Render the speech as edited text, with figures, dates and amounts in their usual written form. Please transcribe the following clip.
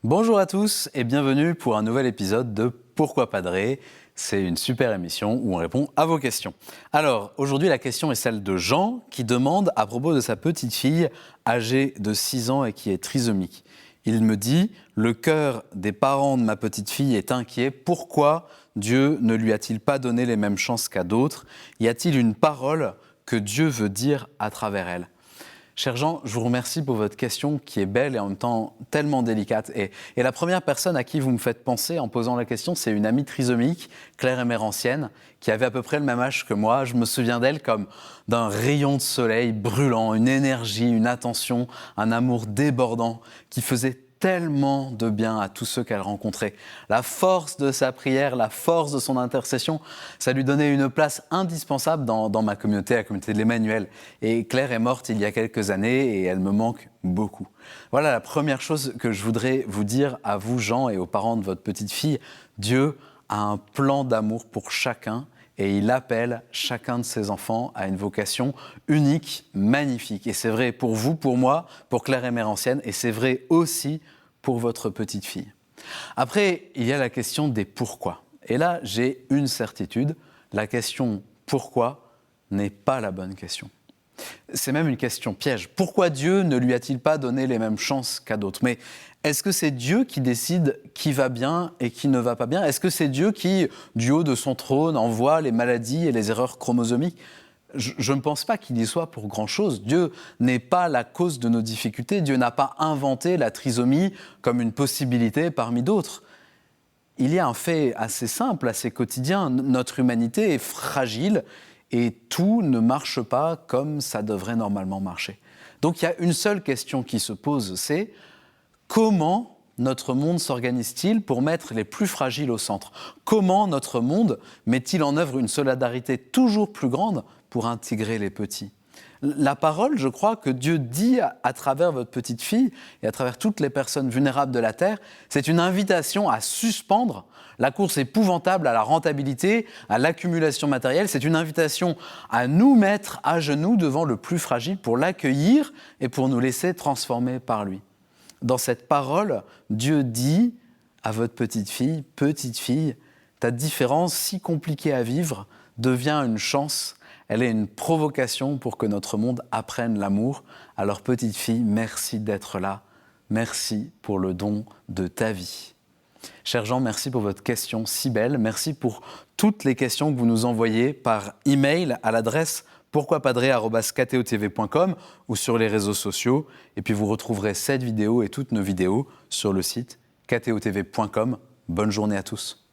Bonjour à tous et bienvenue pour un nouvel épisode de Pourquoi Padré. C'est une super émission où on répond à vos questions. Alors, aujourd'hui, la question est celle de Jean qui demande à propos de sa petite fille âgée de 6 ans et qui est trisomique. Il me dit « Le cœur des parents de ma petite fille est inquiet. Pourquoi Dieu ne lui a-t-il pas donné les mêmes chances qu'à d'autres? Y a-t-il une parole que Dieu veut dire à travers elle ?» Cher Jean, je vous remercie pour votre question qui est belle et en même temps tellement délicate. Et la première personne à qui vous me faites penser en posant la question, c'est une amie trisomique, Claire Emérancienne, qui avait à peu près le même âge que moi. Je me souviens d'elle comme d'un rayon de soleil brûlant, une énergie, une attention, un amour débordant qui faisait tellement de bien à tous ceux qu'elle rencontrait. La force de sa prière, la force de son intercession, ça lui donnait une place indispensable dans ma communauté, la communauté de l'Emmanuel. Et Claire est morte il y a quelques années et elle me manque beaucoup. Voilà la première chose que je voudrais vous dire à vous, Jean, et aux parents de votre petite fille. Dieu a un plan d'amour pour chacun et il appelle chacun de ses enfants à une vocation unique, magnifique. Et c'est vrai pour vous, pour moi, pour Claire Emérancienne, et c'est vrai aussi pour votre petite fille. Après, il y a la question des pourquoi. Et là, j'ai une certitude, la question pourquoi n'est pas la bonne question. C'est même une question piège. Pourquoi Dieu ne lui a-t-il pas donné les mêmes chances qu'à d'autres? Mais est-ce que c'est Dieu qui décide qui va bien et qui ne va pas bien? Est-ce que c'est Dieu qui, du haut de son trône, envoie les maladies et les erreurs chromosomiques? Je ne pense pas qu'il y soit pour grand-chose. Dieu n'est pas la cause de nos difficultés. Dieu n'a pas inventé la trisomie comme une possibilité parmi d'autres. Il y a un fait assez simple, assez quotidien. Notre humanité est fragile et tout ne marche pas comme ça devrait normalement marcher. Donc il y a une seule question qui se pose, c'est comment notre monde s'organise-t-il pour mettre les plus fragiles au centre? Comment notre monde met-il en œuvre une solidarité toujours plus grande pour intégrer les petits? La parole, je crois que Dieu dit à travers votre petite fille et à travers toutes les personnes vulnérables de la terre, c'est une invitation à suspendre la course épouvantable à la rentabilité, à l'accumulation matérielle. C'est une invitation à nous mettre à genoux devant le plus fragile pour l'accueillir et pour nous laisser transformer par lui. Dans cette parole, Dieu dit à votre petite fille, ta différence si compliquée à vivre devient une chance. Elle est une provocation pour que notre monde apprenne l'amour. Alors petite fille, merci d'être là. Merci pour le don de ta vie. Cher Jean, merci pour votre question si belle. Merci pour toutes les questions que vous nous envoyez par email à l'adresse pourquoipadré@ktotv.com ou sur les réseaux sociaux. Et puis vous retrouverez cette vidéo et toutes nos vidéos sur le site ktotv.com. Bonne journée à tous.